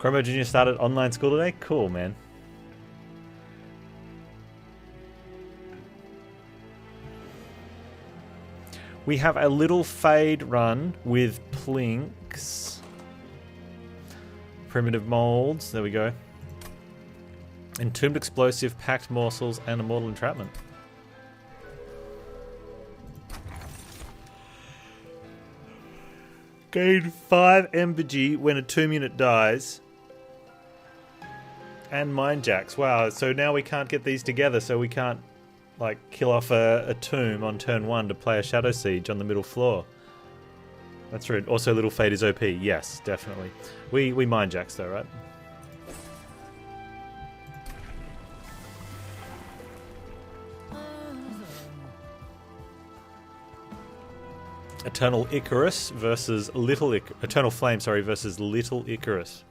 Chromo Junior started online school today? Cool, man. We have a little fade run with plinks. Primitive molds, there we go. Entombed explosive, packed morsels, and immortal entrapment. Gain 5 Embergy when a tomb unit dies. And mine jacks. Wow, so now we can't get these together, so we can't like kill off a tomb on turn 1 to play a Shadow Siege on the middle floor. That's rude. Also, Little Fade is OP. Yes, definitely. We mine jacks though, right? Eternal Icarus versus Eternal Flame, sorry, versus Little Icarus.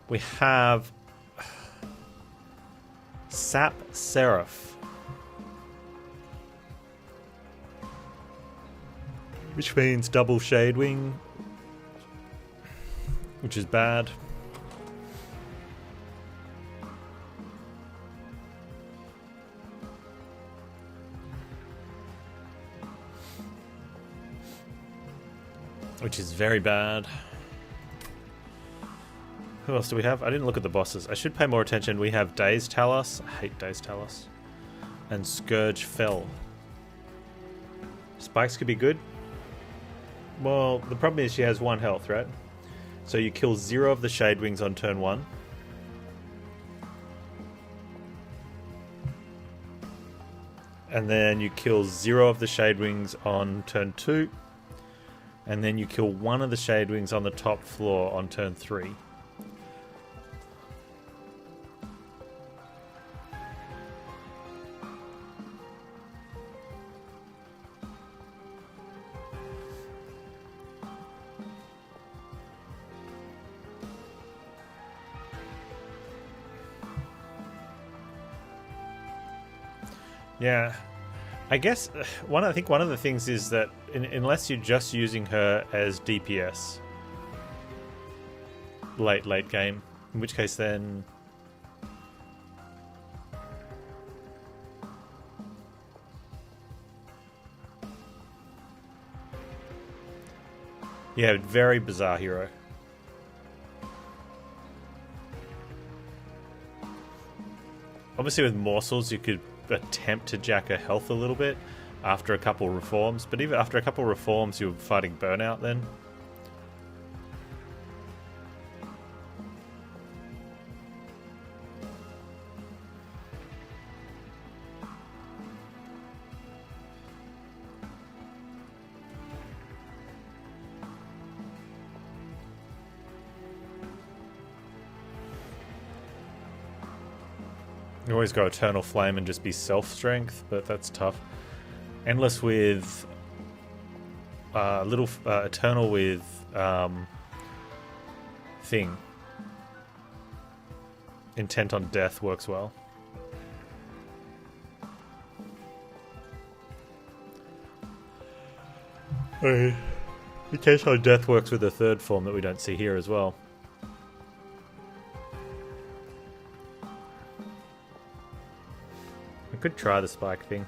We have Sap Seraph, which means double Shadewing, which is bad. Which is very bad. Who else do we have? I didn't look at the bosses. I should pay more attention. We have Daze Talos. I hate Daze Talos. And Scourge Fell. Spikes could be good. Well, the problem is she has 1 health, right? So you kill 0 of the Shadewings on turn 1. And then you kill 0 of the Shadewings on turn 2. And then you kill 1 of the Shadewings on the top floor on turn 3. Yeah. I guess I think one of the things is that unless you're just using her as DPS late game, in which case then yeah, very bizarre hero. Obviously with morsels you could attempt to jack her health a little bit after a couple reforms, but even after a couple reforms you're fighting burnout then. You always go Eternal Flame and just be self-strength, but that's tough. Endless with Eternal with thing. Intent on Death works well. Intent on Death works with the 3rd form that we don't see here as well. I could try the spike thing.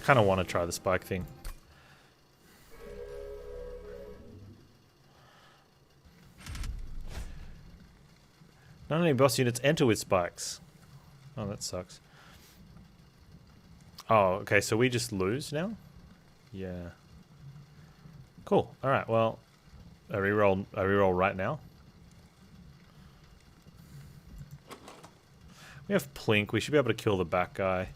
Kind of want to try the spike thing. Not any boss units enter with spikes. Oh, that sucks. Oh, okay, so we just lose now? Yeah. Cool. Alright, well, I reroll right now. We have Plink, we should be able to kill the back guy.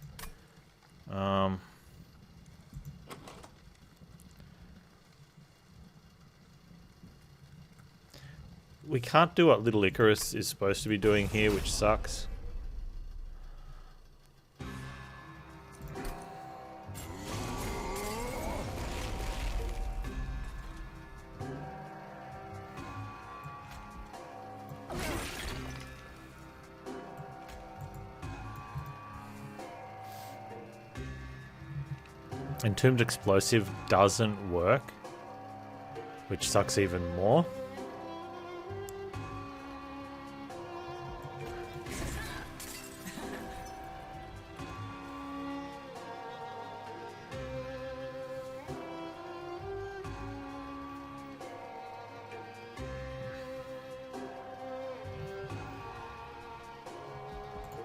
We can't do what Little Icarus is supposed to be doing here, which sucks. Entombed Explosive doesn't work, which sucks even more.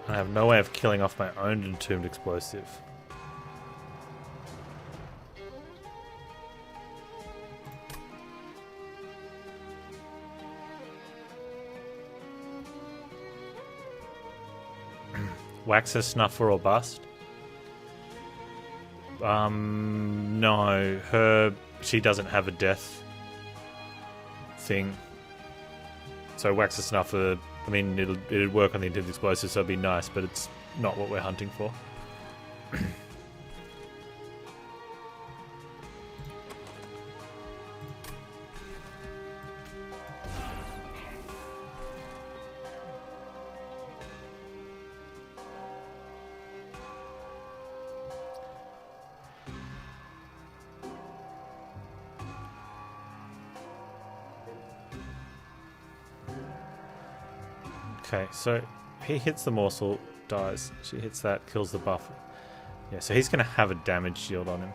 I have no way of killing off my own Entombed Explosive. Wax her, snuffer, or bust? No. She doesn't have a death thing. So wax her, snuffer, I mean, it'd work on the Entombed Explosive, so it'd be nice, but it's not what we're hunting for. Okay, so he hits the morsel, dies. She hits that, kills the buff. Yeah, so he's going to have a damage shield on him.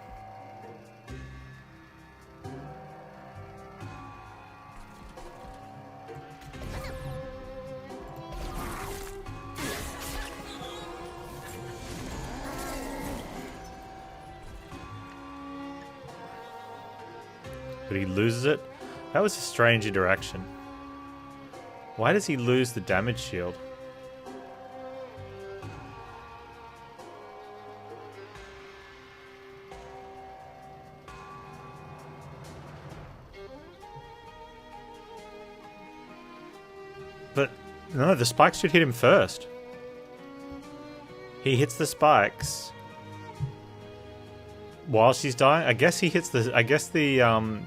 But he loses it. That was a strange interaction. Why does he lose the damage shield? But no, the spikes should hit him first. He hits the spikes while she's dying. I guess he hits the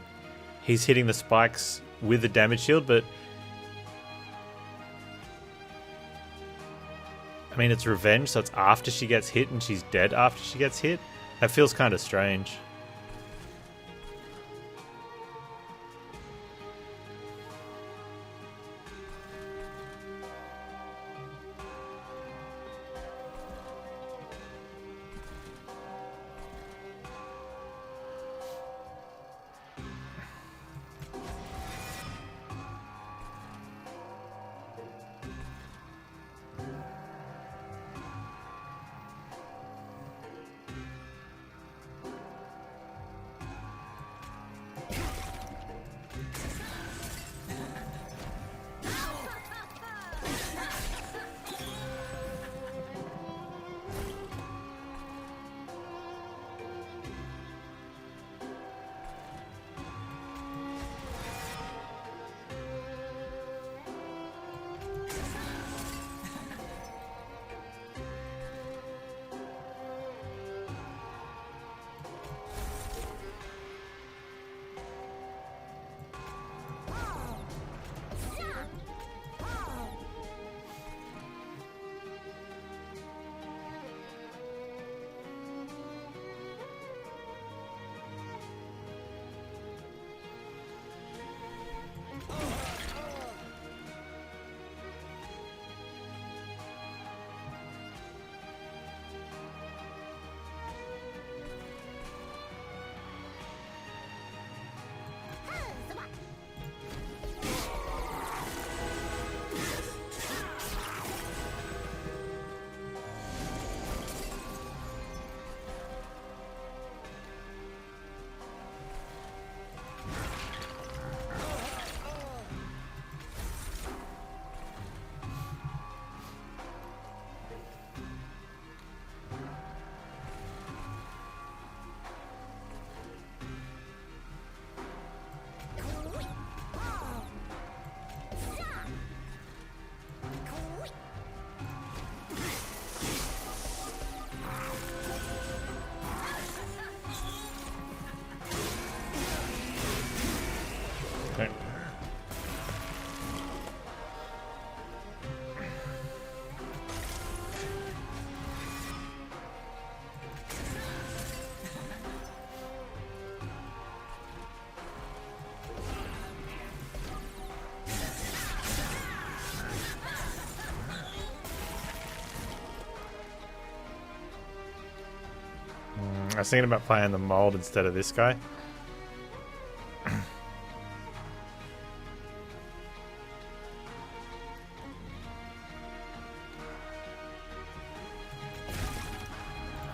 he's hitting the spikes with the damage shield, but I mean, it's revenge, so it's after she gets hit and she's dead after she gets hit. That feels kind of strange. I was thinking about playing the mold instead of this guy.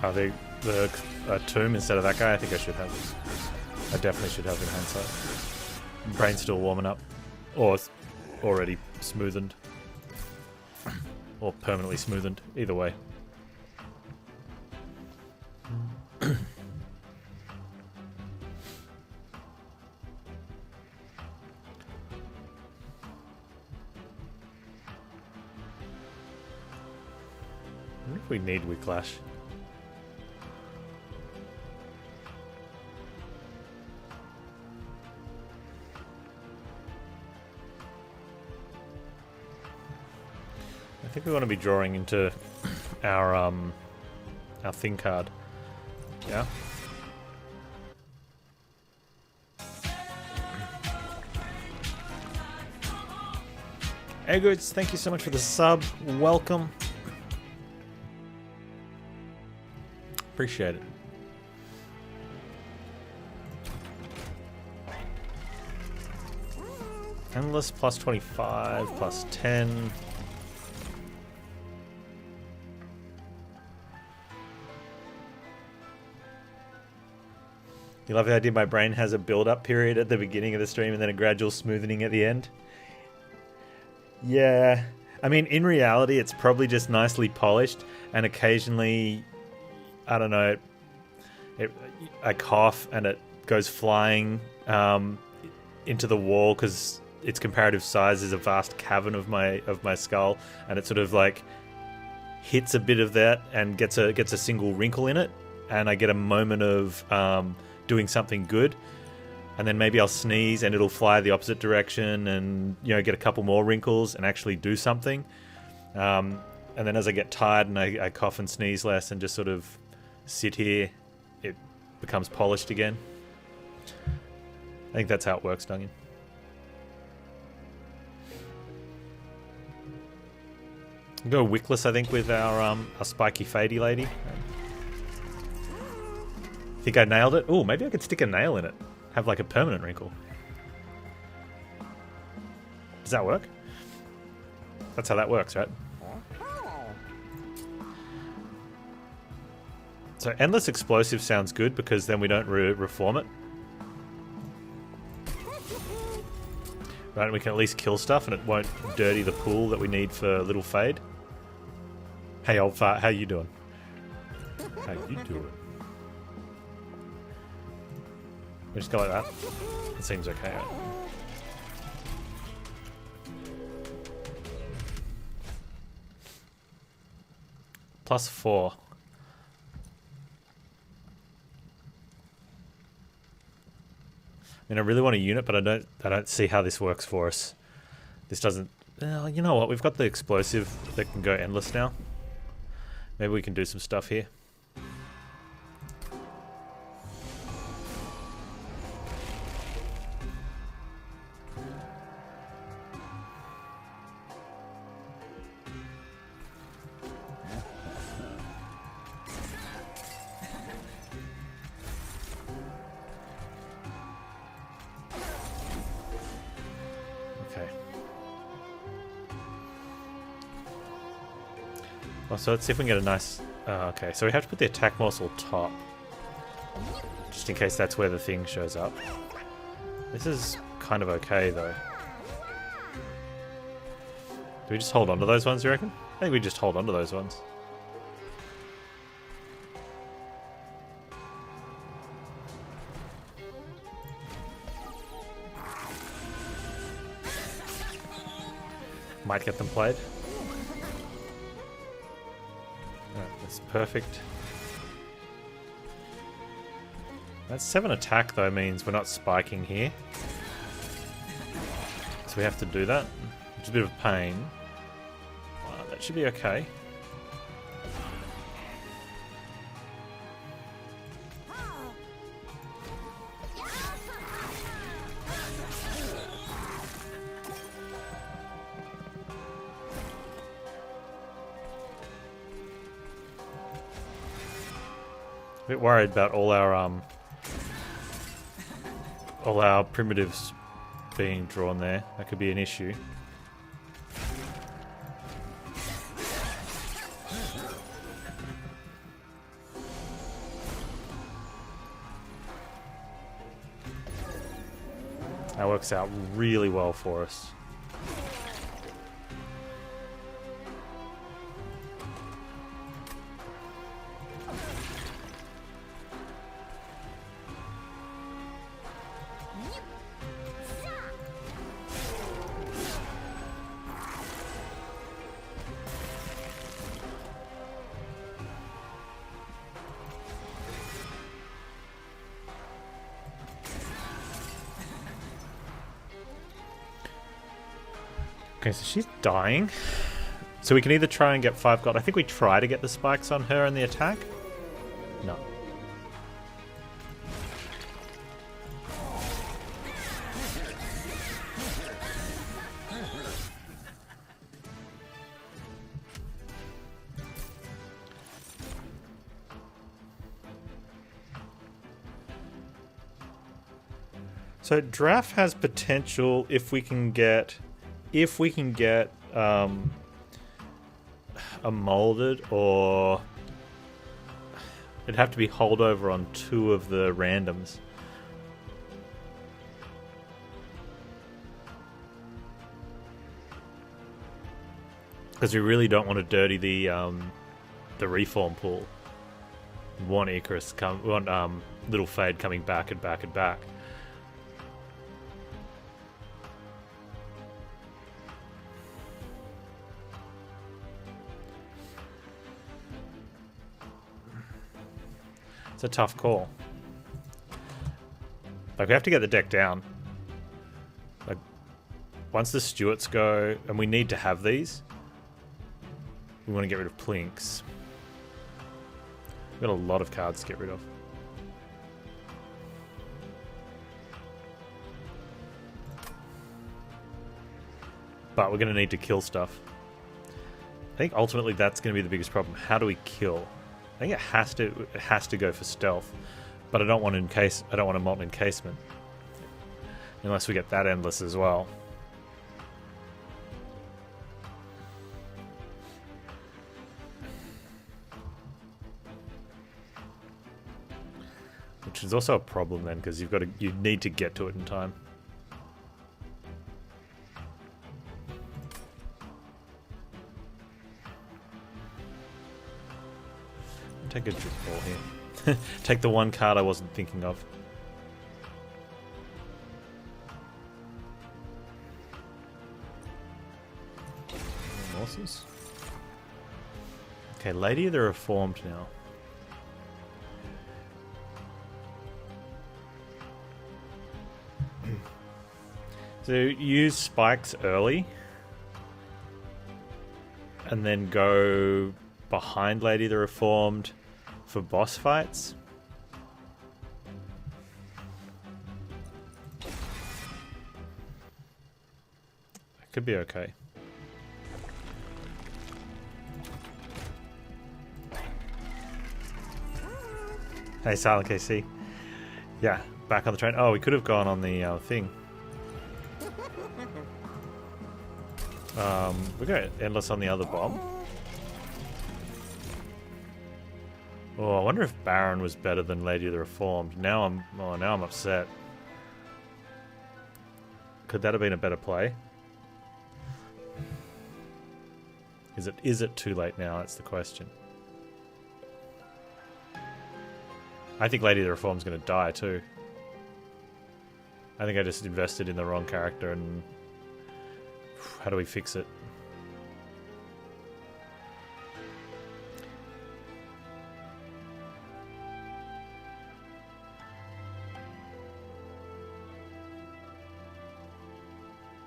Oh, the tomb instead of that guy. I think I should have this. I definitely should have hindsight. Brain's still warming up, or already smoothened, or permanently smoothened. Either way. I wonder if we need Whiplash. I think we want to be drawing into our thing card. Yeah. Eggoots, thank you so much for the sub. Welcome. Appreciate it. Endless plus 25 plus 10. You love the idea my brain has a build-up period at the beginning of the stream and then a gradual smoothening at the end? Yeah. I mean, in reality, it's probably just nicely polished, and occasionally, I don't know, I cough and it goes flying into the wall because its comparative size is a vast cavern of my skull, and it sort of like hits a bit of that and gets a single wrinkle in it, and I get a moment of doing something good, and then maybe I'll sneeze and it'll fly the opposite direction and, you know, get a couple more wrinkles and actually do something. And then as I get tired and I cough and sneeze less and just sort of sit here, it becomes polished again. I think that's how it works, Duncan. Go Wickless, I think, with our spiky fadey lady. Think I nailed it? Oh, maybe I could stick a nail in it. Have like a permanent wrinkle. Does that work? That's how that works, right? So Endless Explosive sounds good because then we don't reform it. Right, we can at least kill stuff and it won't dirty the pool that we need for Little Fade. Hey old fart, how you doing? How you doing? We just go like that. It seems okay. Right? +4. I mean, I really want a unit, but I don't see how this works for us. This doesn't. Well, you know what? We've got the explosive that can go endless now. Maybe we can do some stuff here. So let's see if we can get a nice... okay, so we have to put the attack morsel top. Just in case that's where the thing shows up. This is kind of okay, though. Do we just hold on to those ones, you reckon? I think we just hold on to those ones. Might get them played. That's perfect. That 7 attack though means we're not spiking here. So we have to do that, which is a bit of a pain. That should be okay. bit worried about all our primitives being drawn there. That could be an issue. That works out really well for us. Okay, so she's dying. So we can either try and get 5 gold. I think we try to get the spikes on her in the attack. No. So Draft has potential if we can get a molded, or it'd have to be holdover on 2 of the randoms. Because we really don't want to dirty the reform pool. We want Icarus we want Little Fade coming back and back and back. It's a tough call. Like, we have to get the deck down. Like, once the Stuarts go, and we need to have these, we want to get rid of Plinks. We've got a lot of cards to get rid of. But we're going to need to kill stuff. I think ultimately that's going to be the biggest problem. How do we kill? I think it has to go for stealth, but I don't want a molten encasement unless we get that endless as well. Which is also a problem then, because you need to get to it in time. Take a drip ball here. Take the one card I wasn't thinking of. Horses. Okay, Lady of the Reformed now. So use spikes early, and then go behind Lady of the Reformed for boss fights. It could be okay. Hey, Silent KC. Yeah, back on the train. Oh, we could have gone on the thing. We got Endless on the other bomb. Oh, I wonder if Baron was better than Lady of the Reformed. Now I'm upset. Could that have been a better play? Is it too late now? That's the question. I think Lady of the Reformed's going to die too. I think I just invested in the wrong character, and how do we fix it?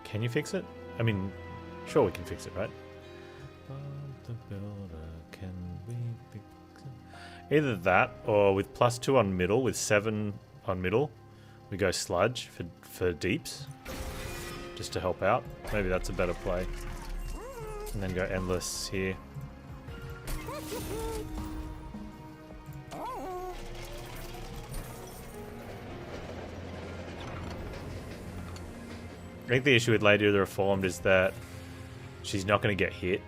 Can you fix it? I mean, sure we can fix it, right? The builder, can we fix it? Either that, or with +2 on middle, with 7 on middle, we go Sludge for deeps, just to help out. Maybe that's a better play. And then go Endless here. I think the issue with Lady of the Reformed is that she's not going to get hit.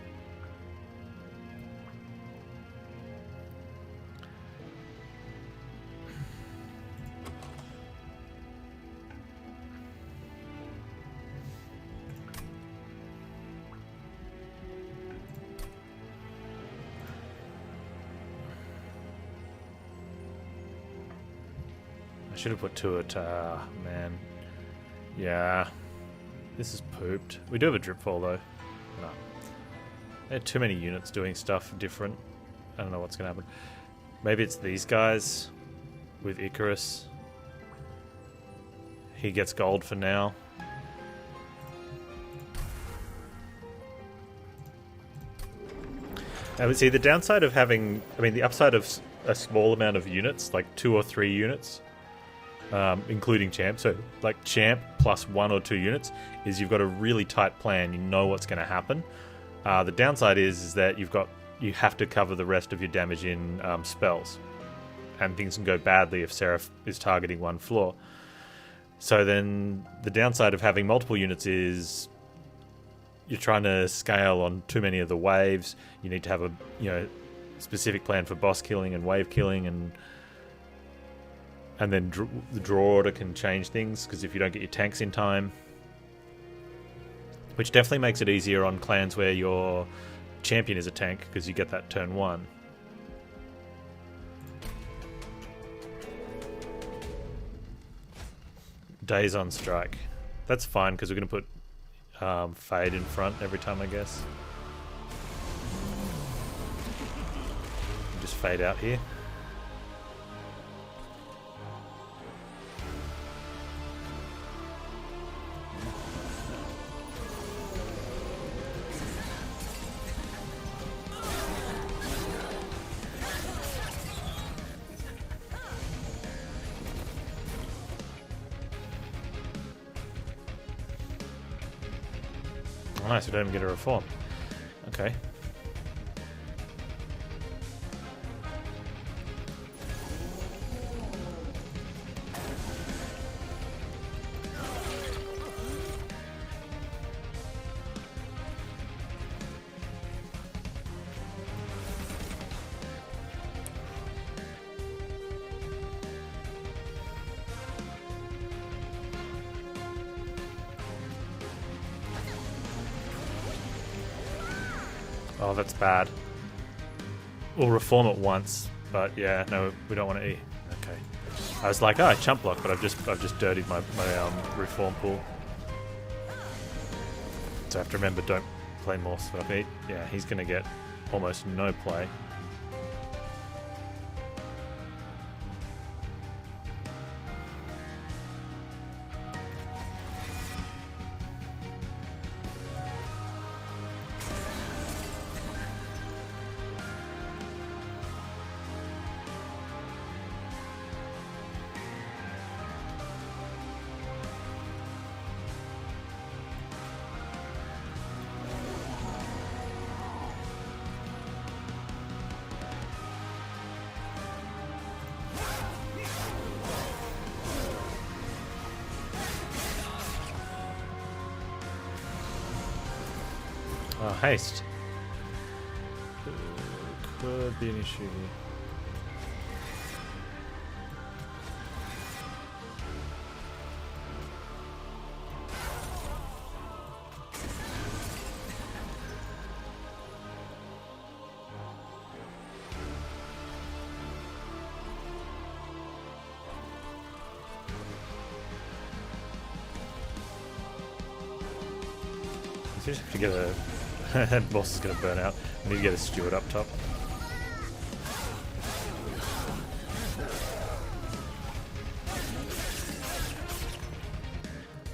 I should have put two at, man. Yeah. This is pooped. We do have a drip fall though. No. There are too many units doing stuff different. I don't know what's going to happen. Maybe it's these guys with Icarus. He gets gold for now. See, the downside of having... I mean, the upside of a small amount of units, like 2 or 3 units, including champ, so like champ plus 1 or 2 units, is you've got a really tight plan. You know what's going to happen. The downside is that you have to cover the rest of your damage in spells, and things can go badly if Seraph is targeting one floor. So then the downside of having multiple units is you're trying to scale on too many of the waves. You need to have a specific plan for boss killing and wave killing, and then the draw order can change things because if you don't get your tanks in time, which definitely makes it easier on clans where your champion is a tank because you get that turn 1. Days on strike. That's fine because we're going to put Fade in front every time, I guess. Just Fade out here. Nice, we don't even get a reform. Okay. Oh, that's bad. We'll reform it once, but yeah, no, we don't want to E. Okay. I was like, oh, I chump block, but I've just dirtied my reform pool. So I have to remember, don't play more stuff. Yeah, he's gonna get almost no play. Oh, haste. Could be an issue here. You just have to get a... boss is going to burn out. We need to get a steward up top.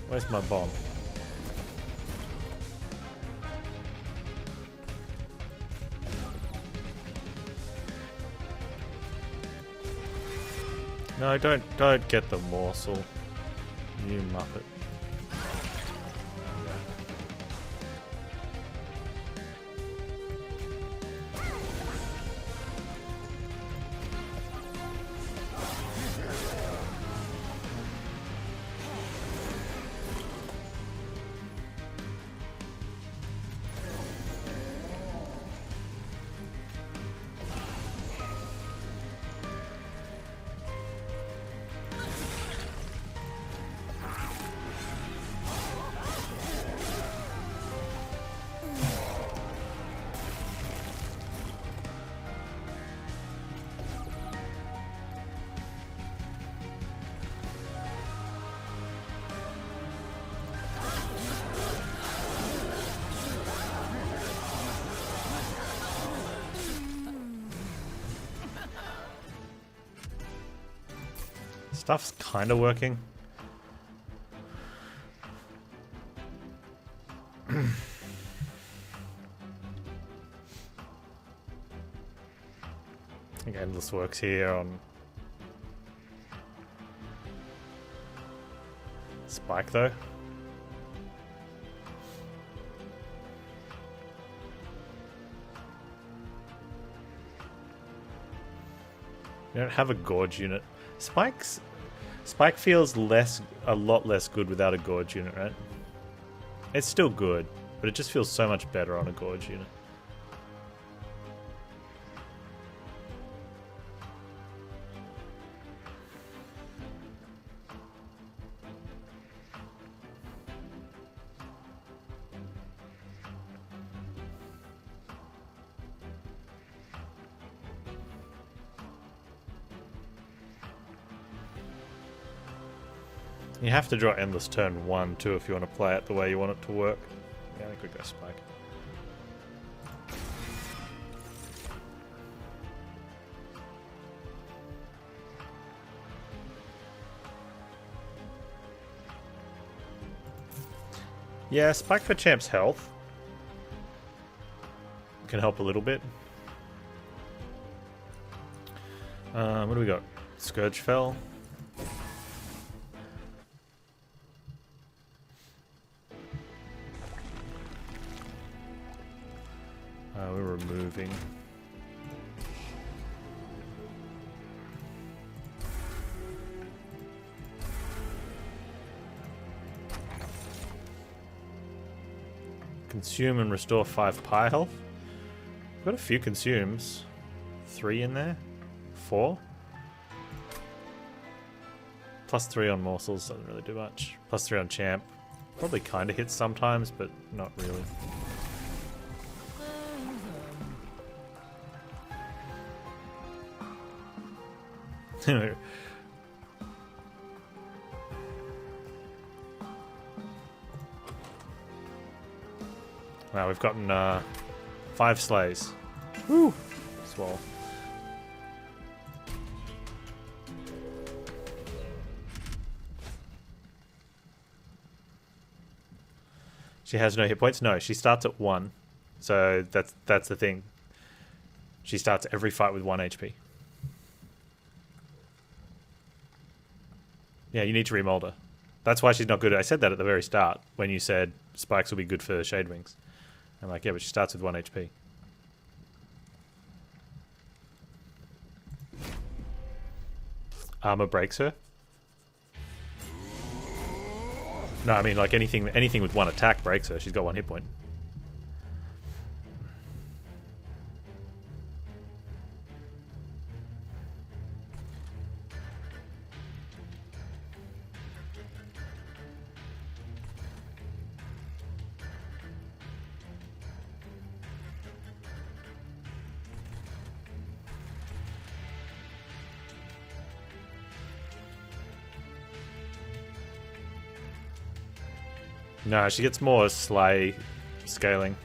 Where's my bomb? No, don't get the morsel, you muppet. Stuff's kind of working. I think Endless works here on Spike though. You don't have a Gorge unit. Spike feels a lot less good without a Gorge unit, right? It's still good, but it just feels so much better on a Gorge unit. You have to draw Endless turn 1 too if you want to play it the way you want it to work. Yeah, I think we go Spike. Yeah, Spike for Champ's health can help a little bit. What do we got? Scourge Fell. We're removing. Consume and restore 5 pie health. We've got a few consumes. 3 in there? 4? Plus 3 on morsels doesn't really do much. Plus 3 on champ. Probably kind of hits sometimes, but not really. Wow, we've gotten 5 slays. Woo! Swell. She has no hit points? No, she starts at 1. So that's the thing. She starts every fight with 1 HP. Yeah, you need to remold her. That's why she's not good. I said that at the very start when you said spikes will be good for Shade Wings. I'm like, yeah, but she starts with 1 HP. Armor breaks her. No, I mean like anything with 1 attack breaks her. She's got 1 hit point. No, she gets more slay scaling.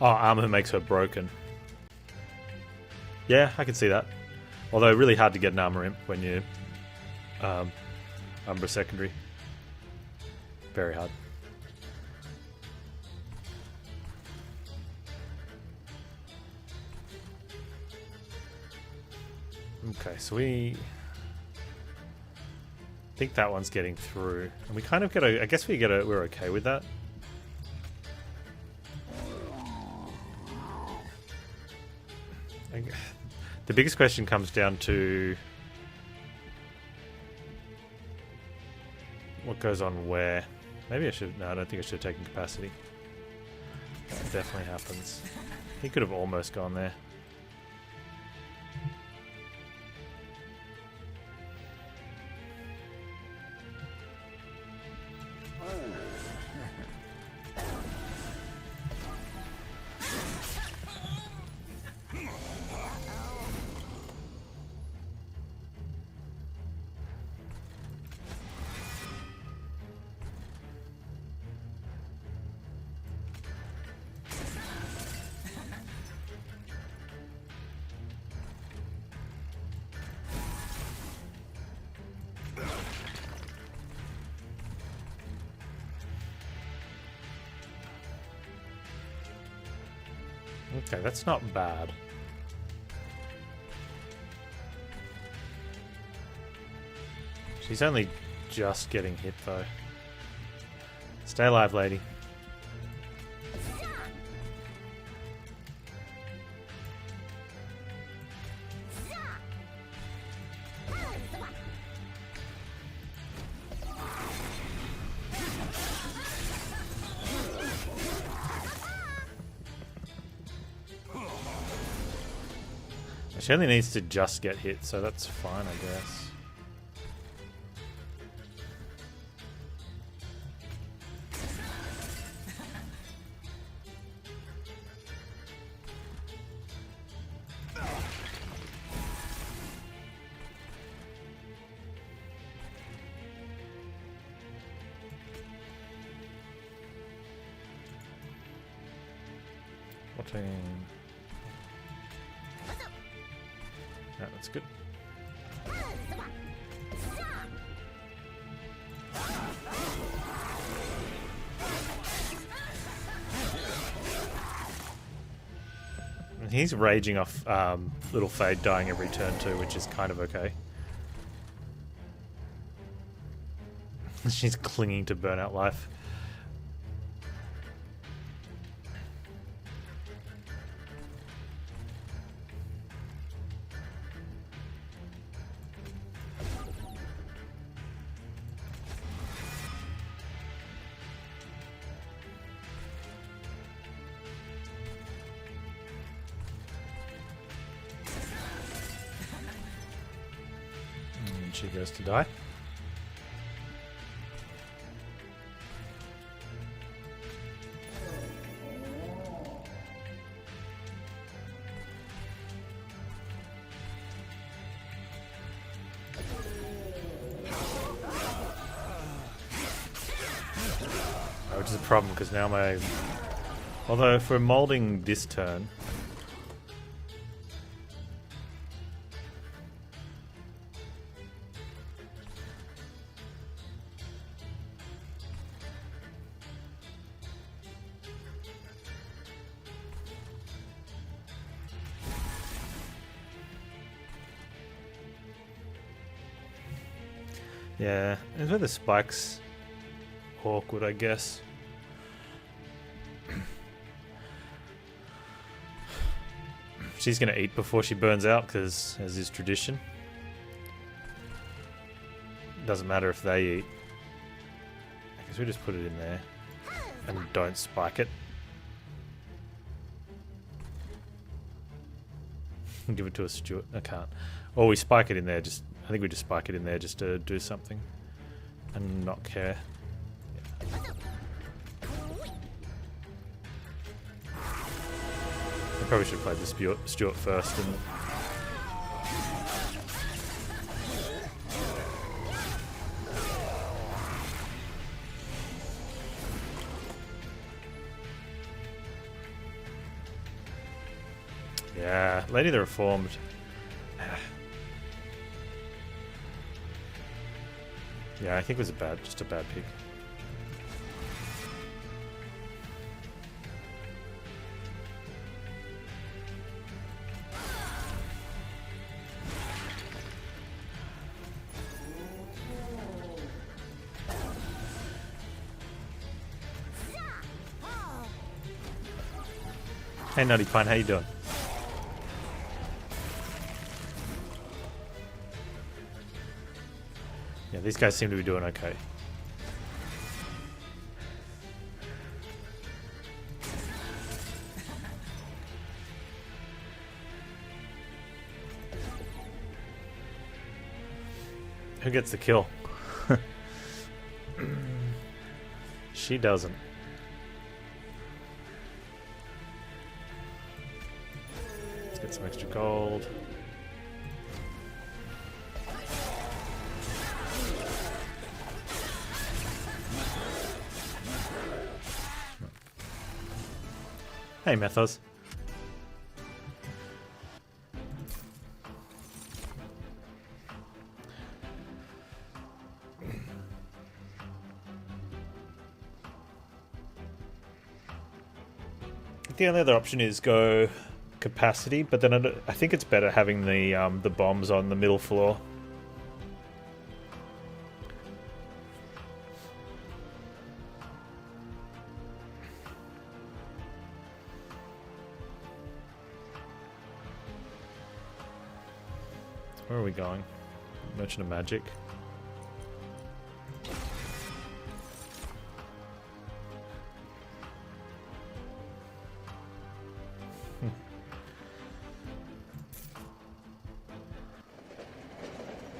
Oh, armor makes her broken. Yeah, I can see that. Although really hard to get an armor imp when you Umbra secondary. Very hard. Okay, so we think that one's getting through. And we kind of get a... I guess we're okay with that. The biggest question comes down to... what goes on where. Maybe I should... No, I don't think I should have taken capacity. That definitely happens. He could have almost gone there. Okay, that's not bad. She's only just getting hit though. Stay alive, lady. She only needs to just get hit, so that's fine, I guess. Yeah, that's good. And he's raging off Little Fade dying every turn too, which is kind of okay. She's clinging to burnout life. And she goes to die. Which is a problem because now my... Although if we're molding this turn... Yeah, it's where the spikes awkward, I guess. She's gonna eat before she burns out, because as is tradition. Doesn't matter if they eat. I guess we just put it in there and don't spike it. Give it to a Stuart. I can't. Or we spike it in there. Just I think we just spike it in there just to do something and not care. I probably should have played the Stuart first. And yeah, Lady the Reformed. Yeah, I think it was just a bad pick. Hey Nutty Pine, how you doing? Yeah, these guys seem to be doing okay. Who gets the kill? She doesn't. Let's get some extra gold. Hey, Methos. the only other option is go capacity, but then I think it's better having the bombs on the middle floor. Where are we going? Merchant of Magic.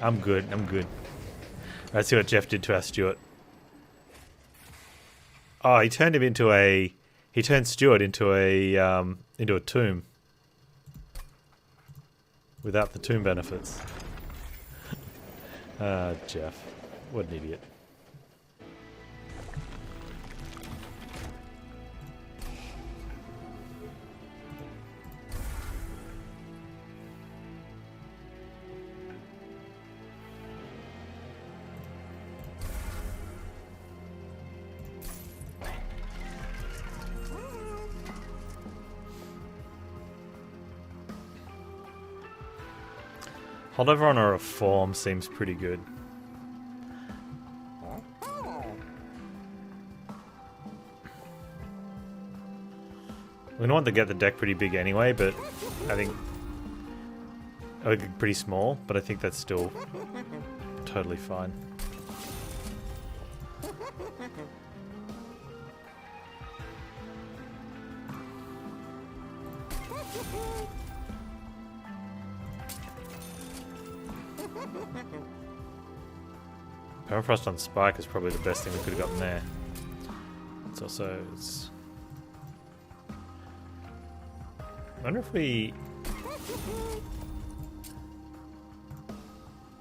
I'm good, I'm good. Let's see what Jeff did to our Stuart. Oh, he turned him into a... He turned Stuart into a tomb. Without the tomb benefits. Jeff. What an idiot. Holdover on a reform seems pretty good. We don't want to get the deck pretty big anyway, but I think... pretty small, but I think that's still totally fine. Permafrost on Spike is probably the best thing we could have gotten there. It's also... I wonder if we...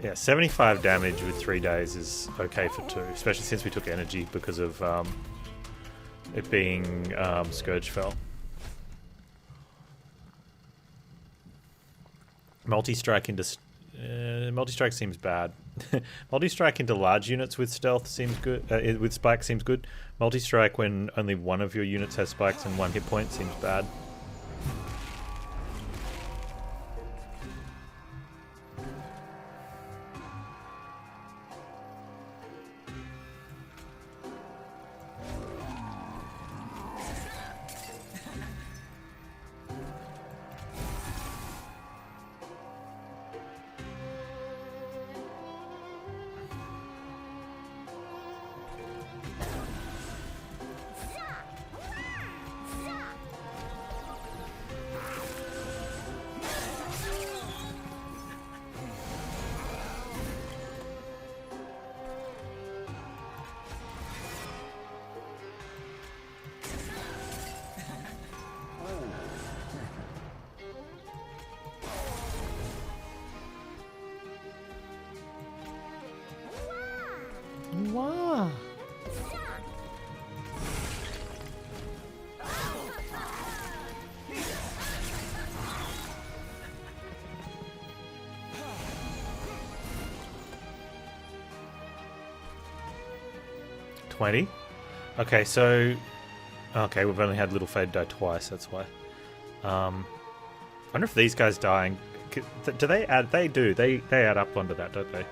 Yeah, 75 damage with 3 days is okay for 2, especially since we took energy because of it being Scourgefell. Multi-strike into... multi-strike seems bad. Multi-strike into large units with stealth seems good. With spike seems good. Multi-strike when only one of your units has spikes and 1 hit point seems bad. Wow. Okay, so okay, we've only had Little Fade die twice. That's why. I wonder if these guys dying. Do they add? They do. They add up onto that, don't they?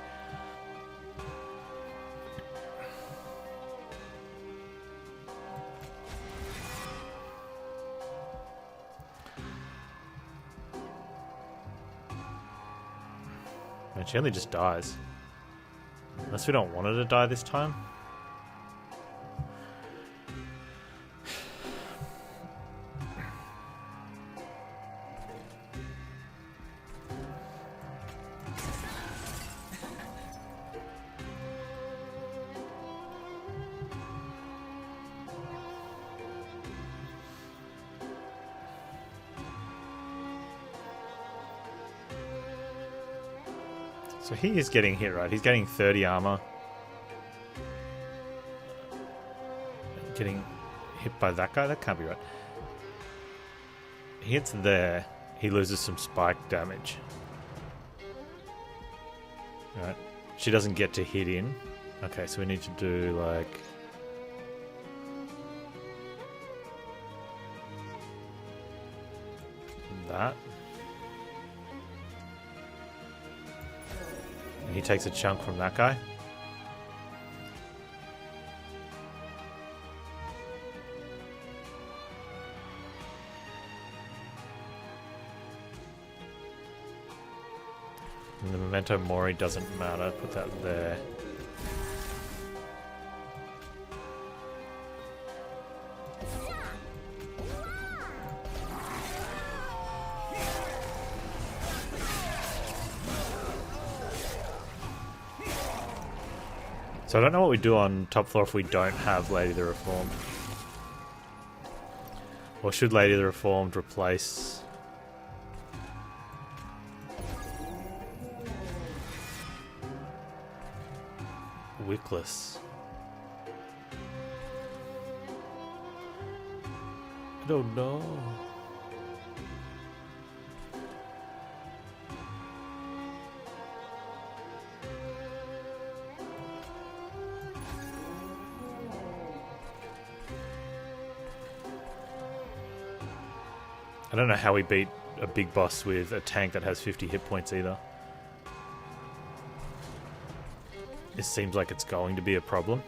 Man, she only just dies. Unless we don't want her to die this time. So he is getting hit, right? He's getting 30 armor. Getting hit by that guy? That can't be right. He hits there. He loses some spike damage. Right. She doesn't get to hit in. Okay, so we need to do like... that. And he takes a chunk from that guy. And the Memento Mori doesn't matter. Put that there. So I don't know what we do on top floor if we don't have Lady the Reformed. Or should Lady the Reformed replace... Wickless? I don't know. I don't know how we beat a big boss with a tank that has 50 hit points either. It seems like it's going to be a problem.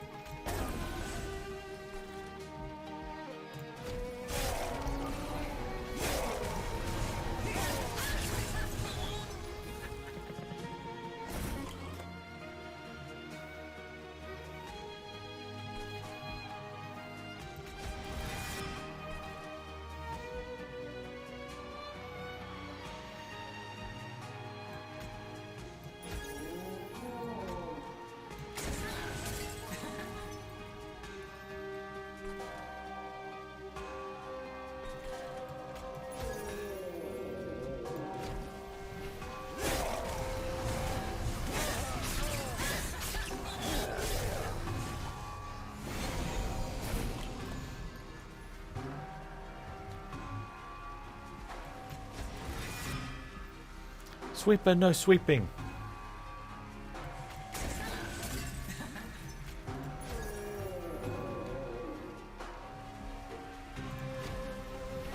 Sweeper, no sweeping.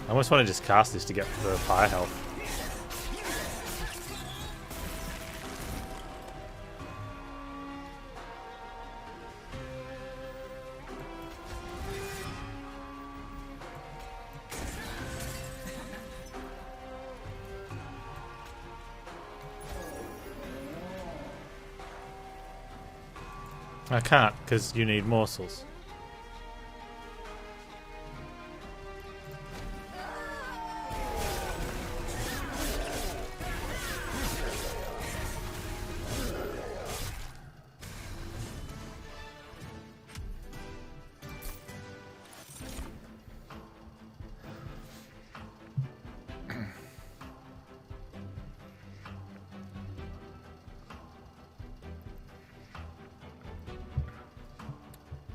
I almost want to just cast this to get the fire health. I can't, because you need morsels.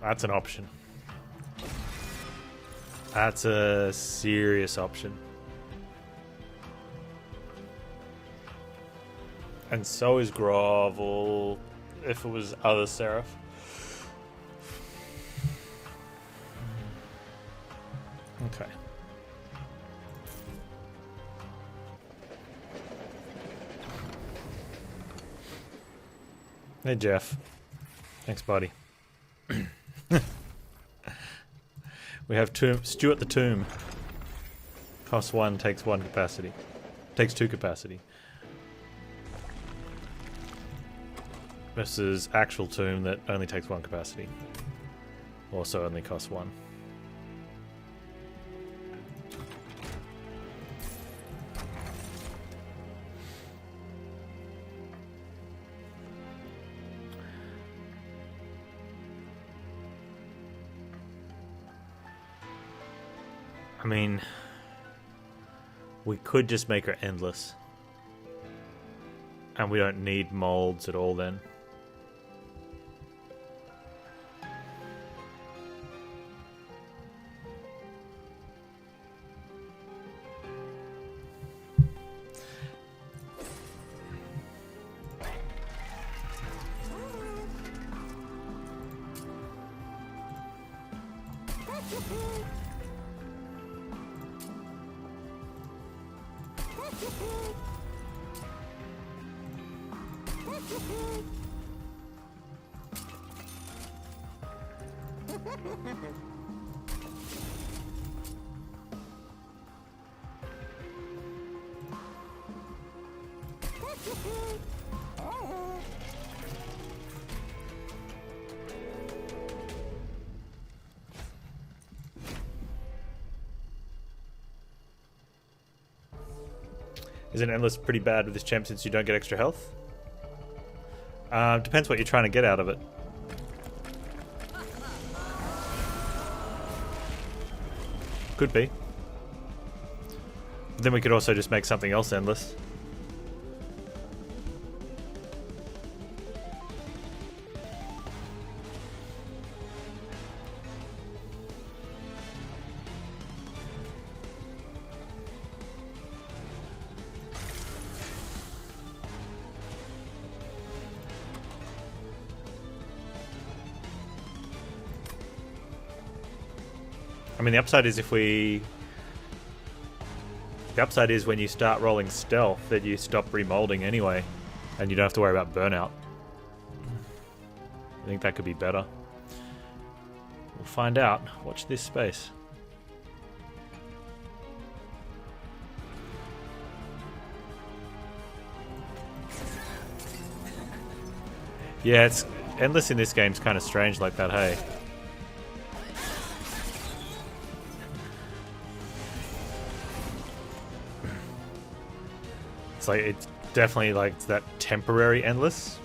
That's an option. That's a serious option. And so is Grovel if it was other Seraph. Okay. Hey Jeff. Thanks buddy. We have Stuart the Tomb. Costs 1, takes 1 capacity. Takes 2 capacity. Versus actual Tomb that only takes 1 capacity. Also only costs 1. I mean, we could just make her endless. And we don't need molds at all then. Isn't Endless pretty bad with this champ since you don't get extra health? Depends what you're trying to get out of it. Could be. Then we could also just make something else endless. I mean, the upside is The upside is when you start rolling stealth that you stop remolding anyway, and you don't have to worry about burnout. I think that could be better. We'll find out. Watch this space. Yeah, it's endless in this game's kind of strange like that, hey? Like, it's definitely like that temporary endless.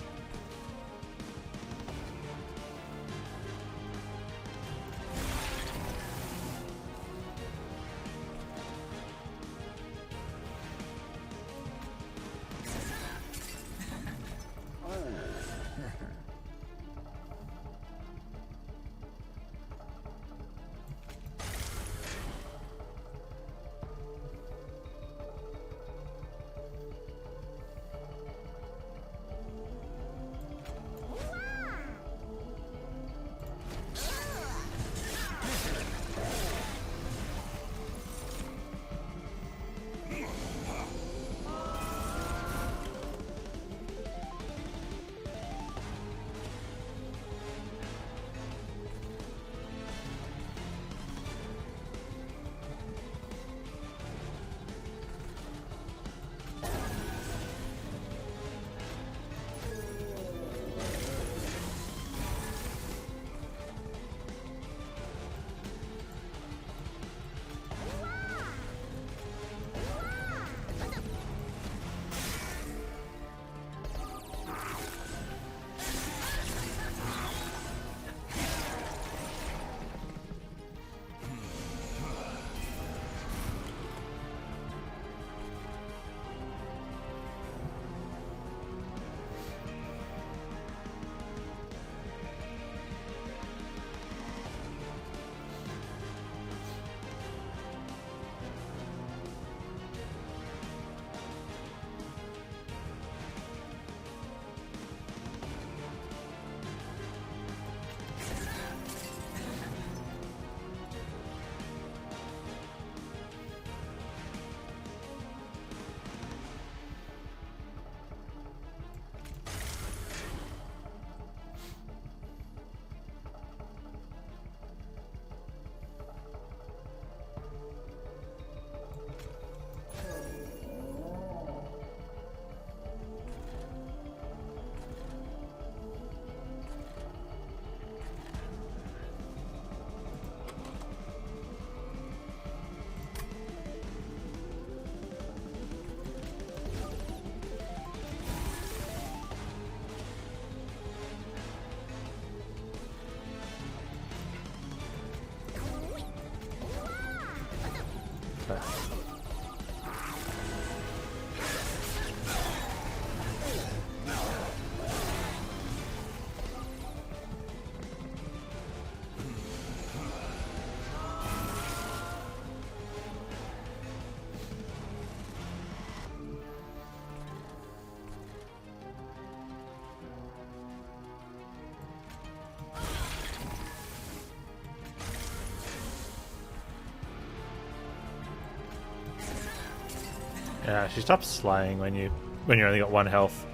Yeah, she stops slaying when you only got 1 health.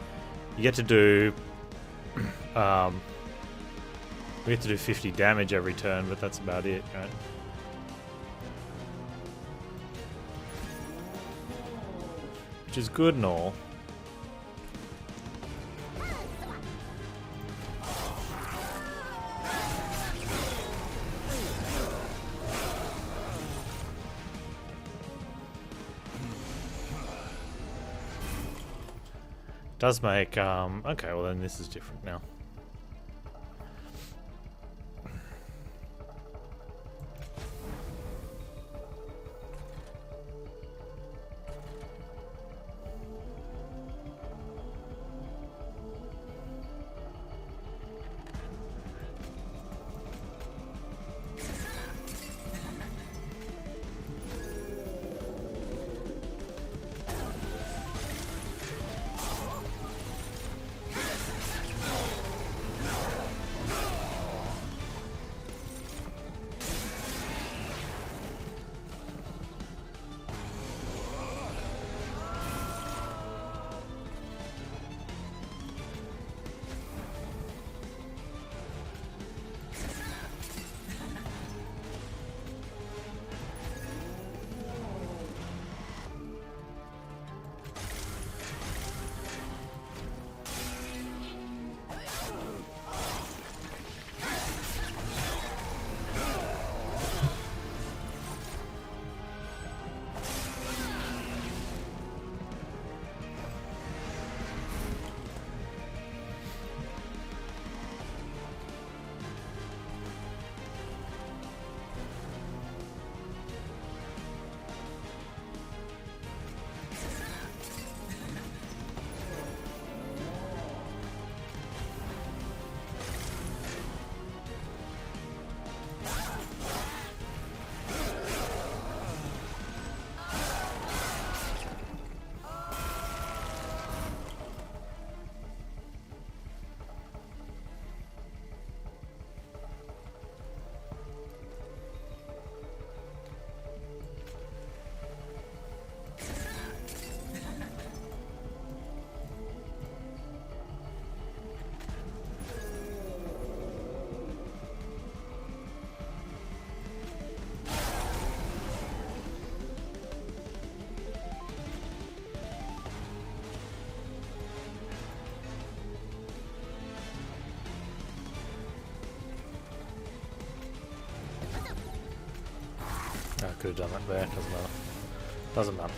You get to do we get to do 50 damage every turn, but that's about it, right? Which is good and all. Does make, okay, well then this is different now. I could have done that there, doesn't matter. Doesn't matter.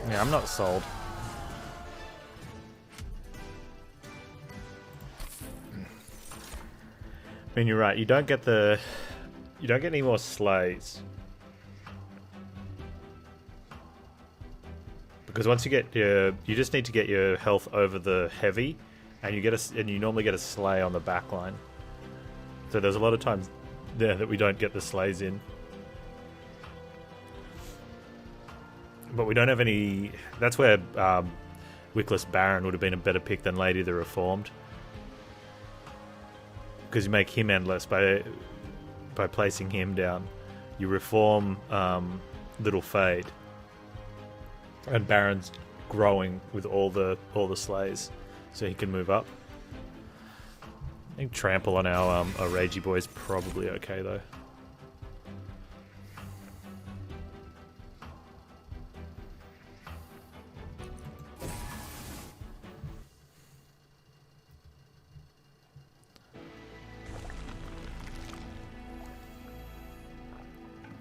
Yeah, I'm not sold. I mean, you're right. You don't get any more slays. Because once you get you just need to get your health over the heavy, and you normally get a slay on the back line. So there's a lot of times there that we don't get the slays in. But we don't have any. Wickless Baron would have been a better pick than Lady the Reformed, because you make him endless by placing him down. You reform Little Fade, and Baron's growing with all the slays, so he can move up. I think Trample on our Ragey boy is probably okay though.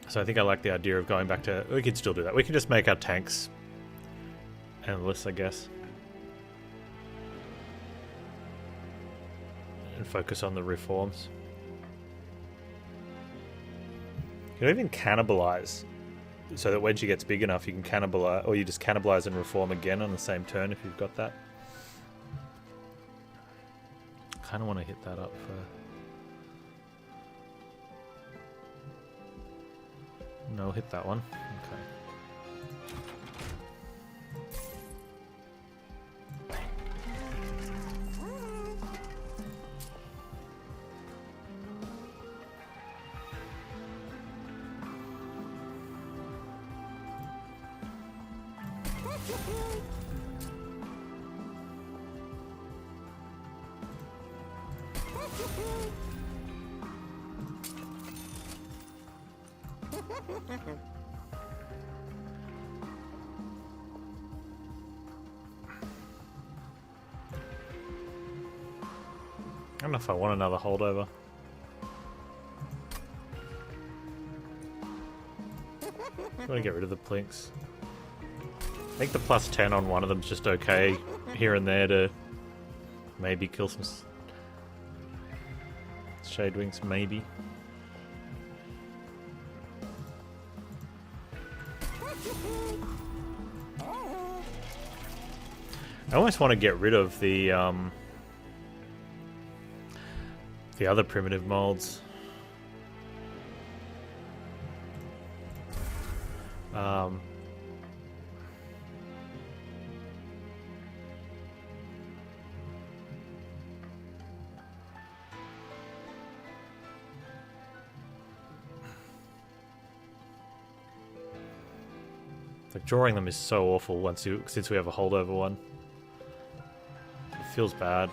So I think I like the idea of going back to... We could still do that. We can just make our tanks endless, I guess. And focus on the reforms. You can even cannibalize. So that when she gets big enough, you can cannibalize... Or you just cannibalize and reform again on the same turn if you've got that. I kind of want to hit that up for... No, hit that one. Okay. I don't know if I want another holdover. I'm gonna get rid of the plinks. I think the plus 10 on one of them's just okay here and there to maybe kill some shade wings, maybe. I almost want to get rid of the other primitive molds. Like drawing them is so awful since we have a holdover one. It feels bad.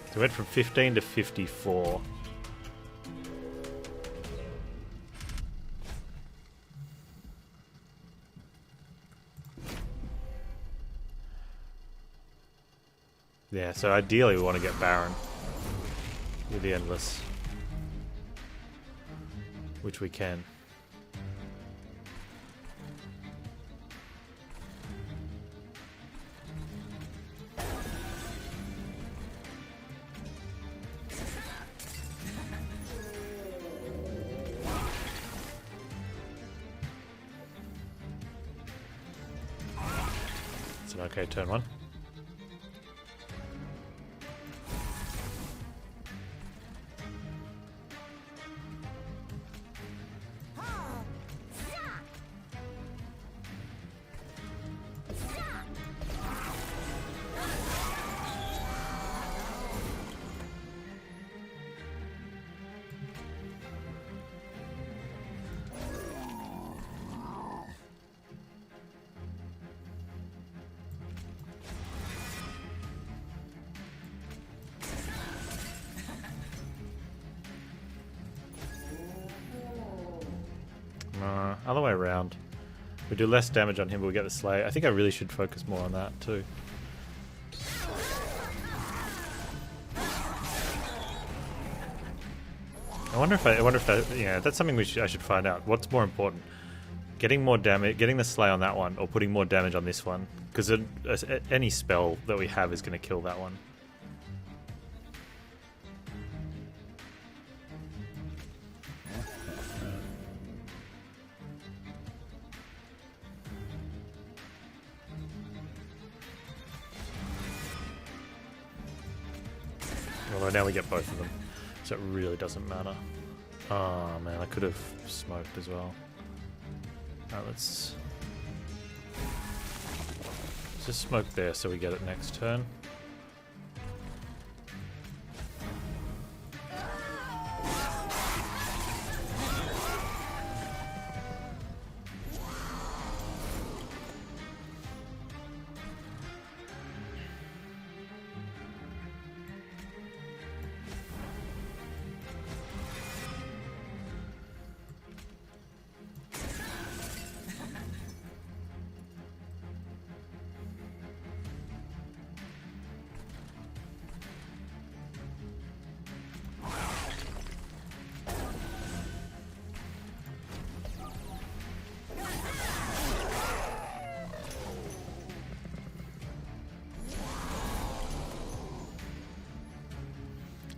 So we went from 15 to 54. Yeah, so ideally we want to get Baron with the Endless, which we can. It's an okay turn one. Other way around. We do less damage on him, but we get the Slay. I think I really should focus more on that too. I wonder if yeah, that's something I should find out. What's more important? Getting more damage, getting the Slay on that one, or putting more damage on this one? Because any spell that we have is going to kill that one. Although now we get both of them, so it really doesn't matter. Oh man, I could have smoked as well. Alright, let's just smoke there so we get it next turn.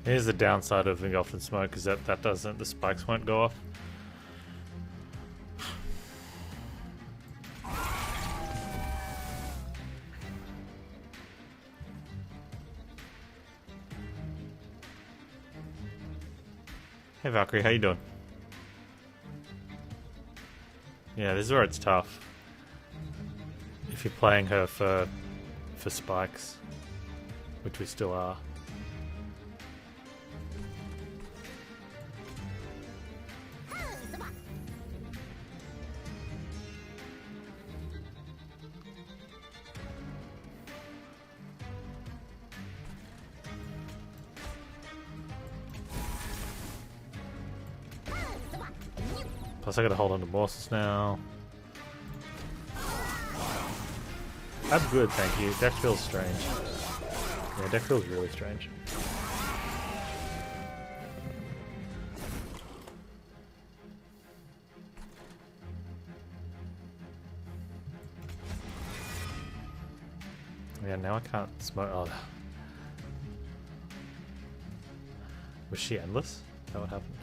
Here's the downside of Engulfed in Smoke, is that the spikes won't go off. Hey Valkyrie, how you doing? Yeah, this is where it's tough. If you're playing her for spikes, which we still are. Plus I gotta hold on to morsels now. I'm good, thank you. Deck feels strange. Yeah, deck feels really strange. Yeah, now I can't smoke. Oh. Was she endless? Is that what happened?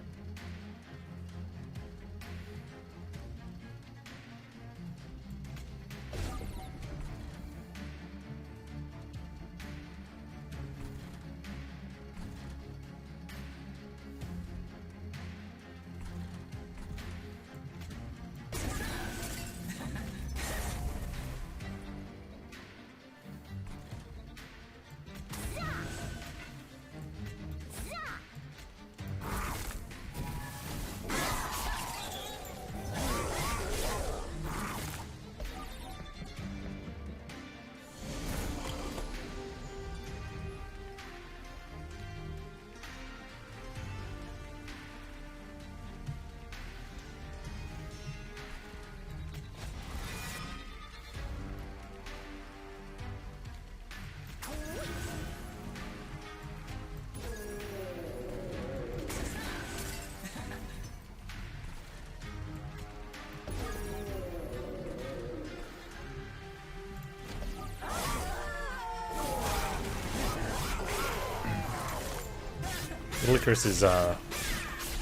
Licorice is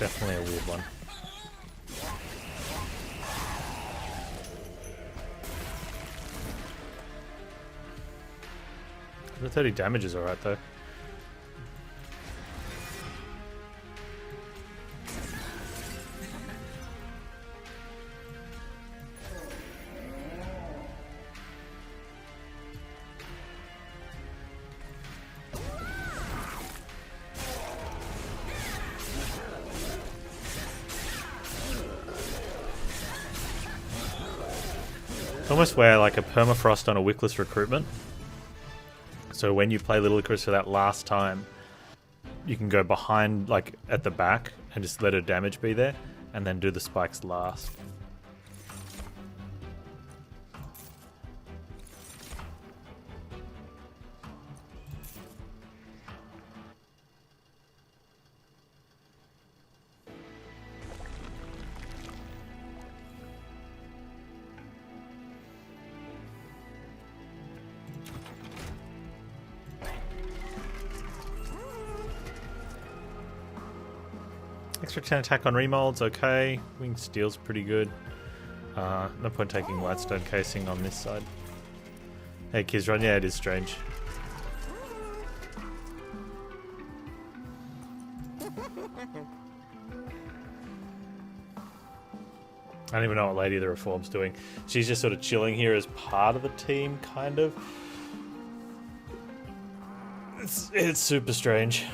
definitely a weird one. The 30 damage is alright though. Almost wear like a permafrost on a wickless recruitment. So when you play Little Licorice for that last time, you can go behind, like at the back, and just let her damage be there, and then do the spikes last. Extra 10 attack on remolds, okay. Winged Steel's pretty good. No point taking Whitestone Casing on this side. Hey Kizron, yeah, it is strange. I don't even know what Lady of the Reform's doing. She's just sort of chilling here as part of the team, kind of. It's super strange.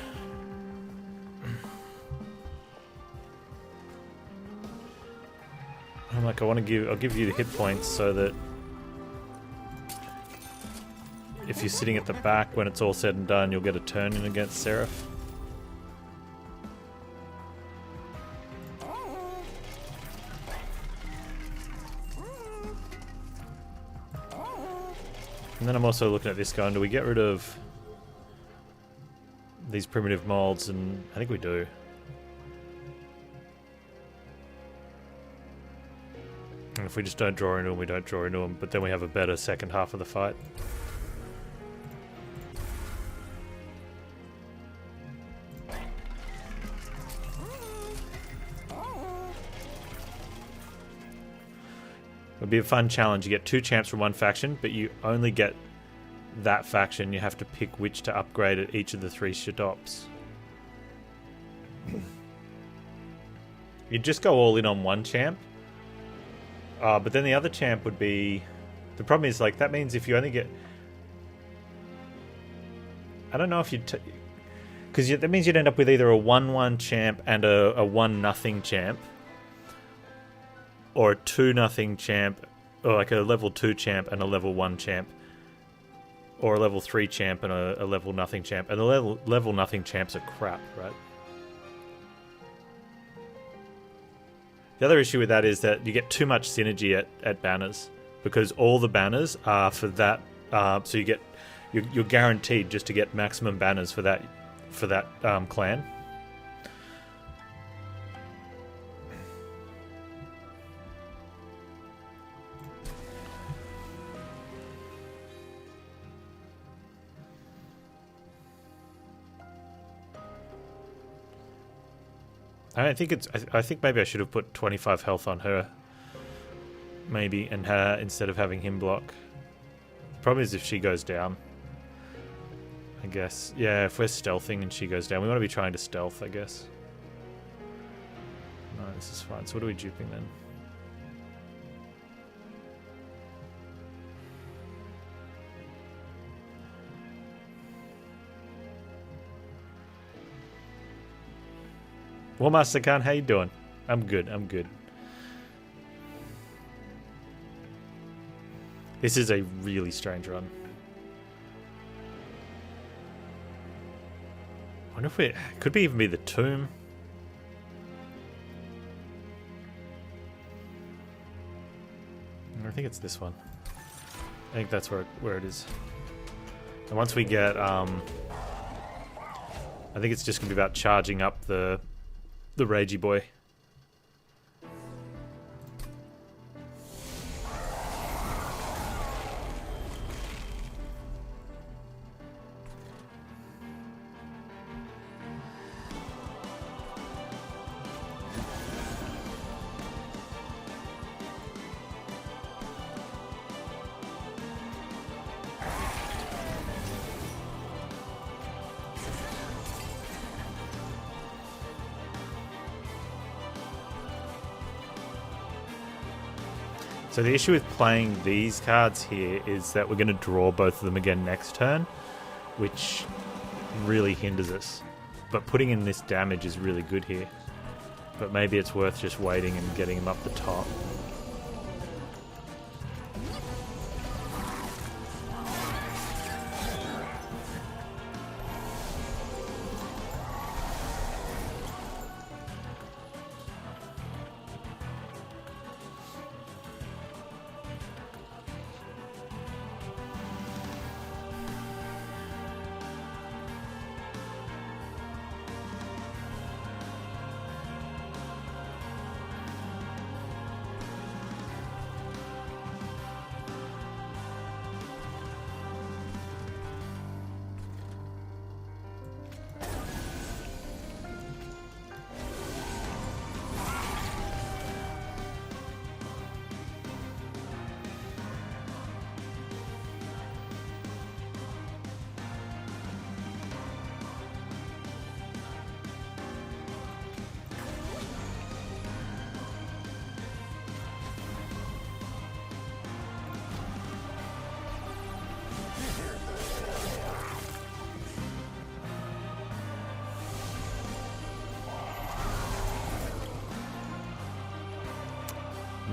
I'm like, I'll give you the hit points so that if you're sitting at the back when it's all said and done, you'll get a turn in against Seraph. And then I'm also looking at this going, do we get rid of these primitive molds? And I think we do. And if we just don't draw into them, we don't draw into them, but then we have a better second half of the fight. It'll be a fun challenge. You get 2 champs from one faction, but you only get that faction. You have to pick which to upgrade at each of the 3 Shadops. You'd just go all in on one champ. But then the other champ would be... The problem is, like, that means if you only get... I don't know if you... Because that means you'd end up with either a 1-1 champ and a 1-0 champ. Or a 2-0 champ. Or like a level 2 champ and a level 1 champ. Or a level 3 champ and a level nothing champ. And the level nothing champs are crap, right? The other issue with that is that you get too much synergy at banners, because all the banners are for that. So you're guaranteed just to get maximum banners for that clan. I think maybe I should have put 25 health on her. Maybe, and her instead of having him block. Problem is if she goes down. I guess. Yeah, if we're stealthing and she goes down, we want to be trying to stealth, I guess. No, this is fine. So what are we duping then? Well, Master Khan, how you doing? I'm good, I'm good. This is a really strange run. I wonder if it could even be the tomb. I think it's this one. I think that's where it is. And once we get, I think it's just gonna be about charging up the Ragey boy. So the issue with playing these cards here is that we're going to draw both of them again next turn, which really hinders us. But putting in this damage is really good here. But maybe it's worth just waiting and getting him up the top.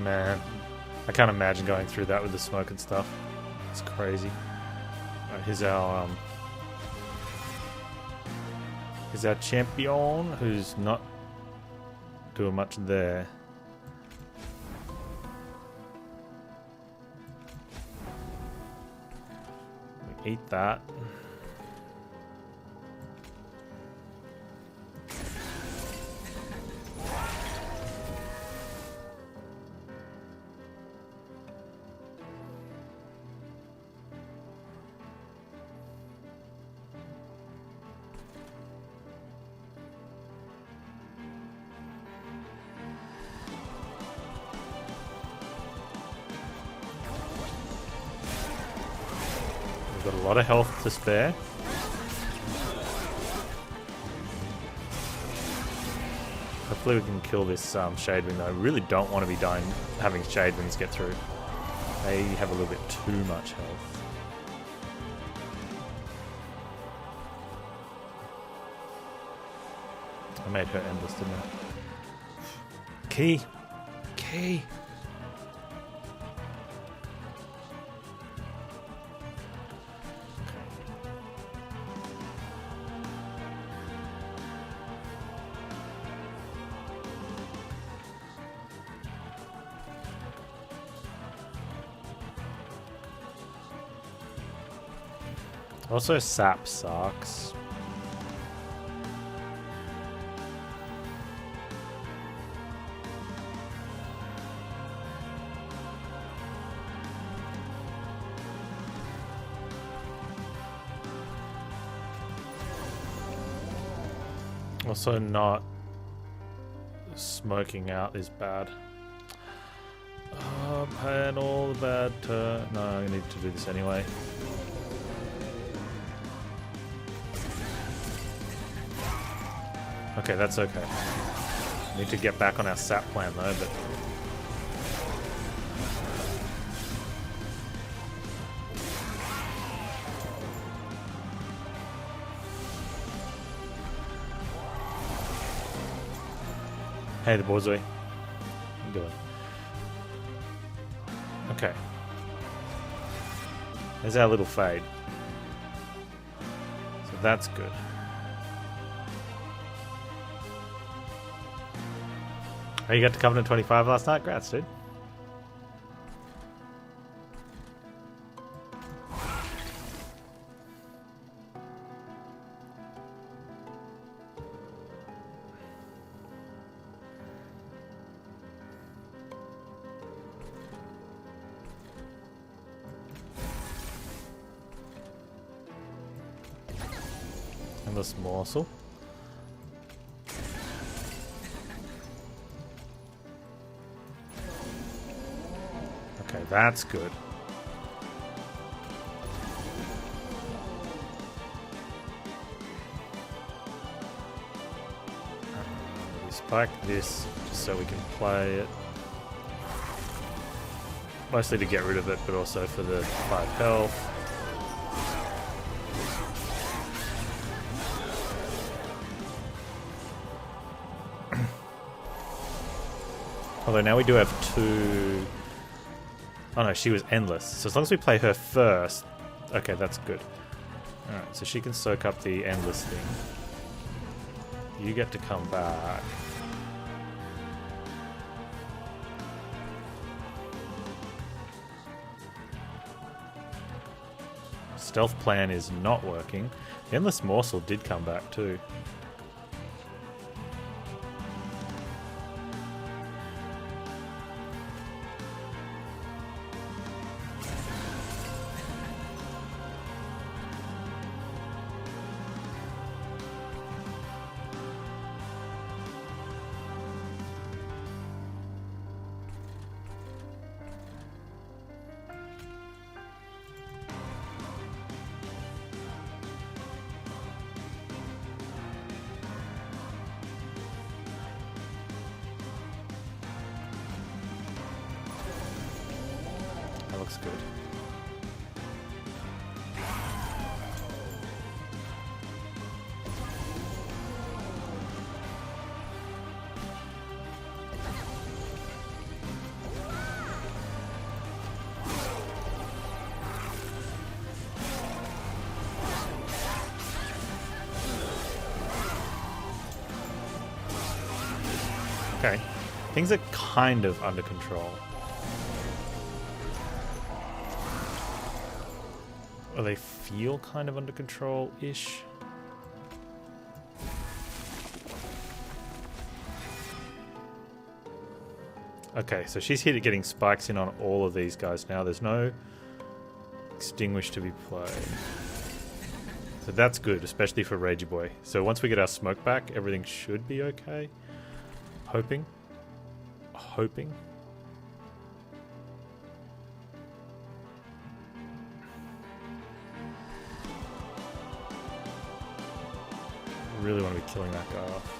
Man, I can't imagine going through that with the smoke and stuff. It's crazy. Right, here's our champion, who's not doing much there. We eat that. We've got a lot of health to spare. Hopefully we can kill this Shade Wing though. I really don't want to be having Shade Wings get through. They have a little bit too much health. I made her endless, didn't I? Key! Key! Also, sap sucks. Also, not smoking out is bad. Panel, bad turn. No, I need to do this anyway. Okay, that's okay. Need to get back on our sap plan though, but... Hey, the borzoi. How you doing? Okay. There's our little fade. So that's good. Oh, you got to Covenant 25 last night? Grats, dude. Endless morsel. Okay, that's good. We spike this just so we can play it. Mostly to get rid of it, but also for the 5 health. Although now we do have 2... Oh no, she was endless. So as long as we play her first... Okay, that's good. Alright, so she can soak up the endless thing. You get to come back. Stealth plan is not working. The endless morsel did come back too. Looks good. Okay, things are kind of under control. Or they feel kind of under control-ish. Okay, so she's here to getting spikes in on all of these guys now. There's no extinguish to be played. So that's good, especially for Ragey Boy. So once we get our smoke back, everything should be okay. Hoping. Hoping. Really want to be killing that guy off.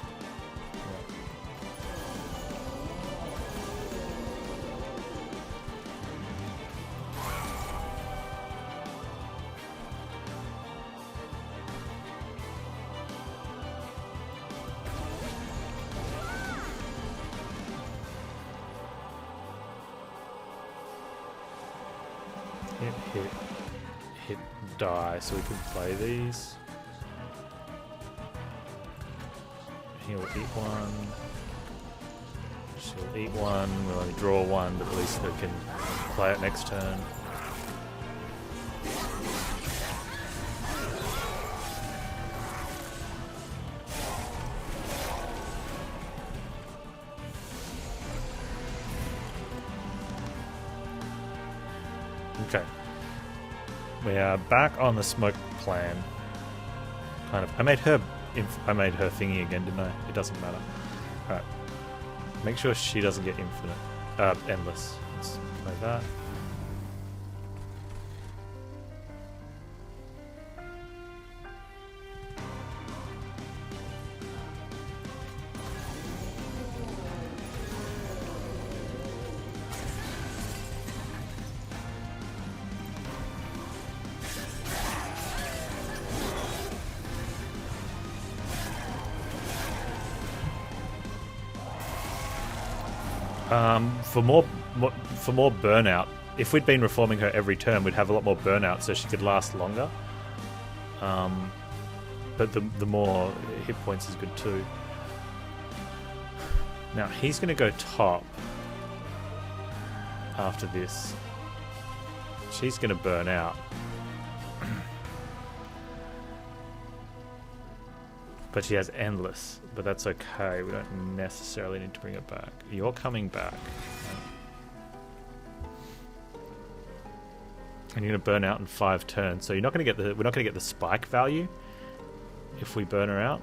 Hit, die, so we can play these. He'll eat one. She'll eat one. We'll only draw one, but at least we can play it next turn. Okay. We are back on the smoke plan. Kind of. I made her thingy again, didn't I? It doesn't matter. Alright. Make sure she doesn't get infinite. Endless. Let's play that. For more burnout. If we'd been reforming her every turn, we'd have a lot more burnout, so she could last longer. But the more hit points is good too. Now he's going to go top after this. She's going to burn out. But she has endless, but that's okay. We don't necessarily need to bring it back. You're coming back. And you're going to burn out in 5 turns. So you're not going to get we're not going to get the spike value if we burn her out,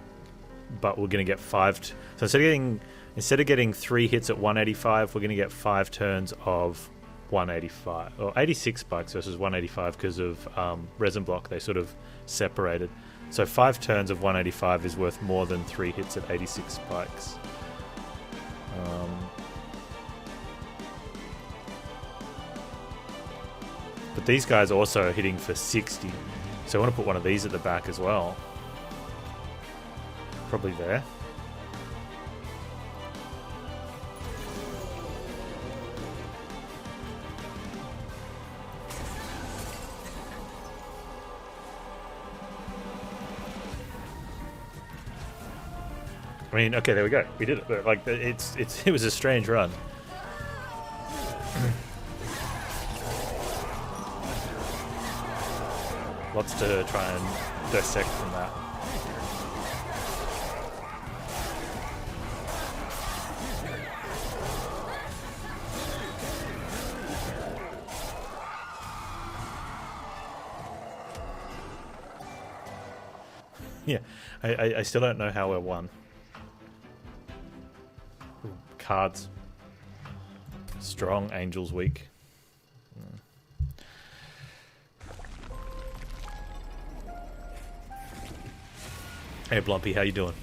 but we're going to get 5 so instead of getting 3 hits at 185, we're going to get 5 turns of 185 or 86 spikes versus 185 because of resin block. They sort of separated. So 5 turns of 185 is worth more than 3 hits at 86 spikes. But these guys also are hitting for 60. So I want to put one of these at the back as well. Probably there. I mean, okay, there we go. We did it. Like, it was a strange run. Lots to try and dissect from that. Yeah, I still don't know how we won. Cards. Strong Angels weak. Hey Blumpy, how you doing?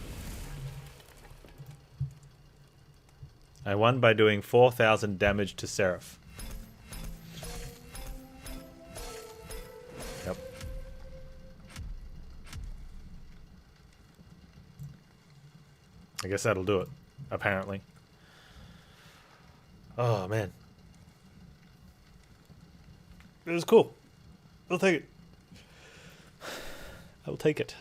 I won by doing 4,000 damage to Seraph. Yep. I guess that'll do it, apparently. Oh, man. It was cool. I'll take it. I will take it.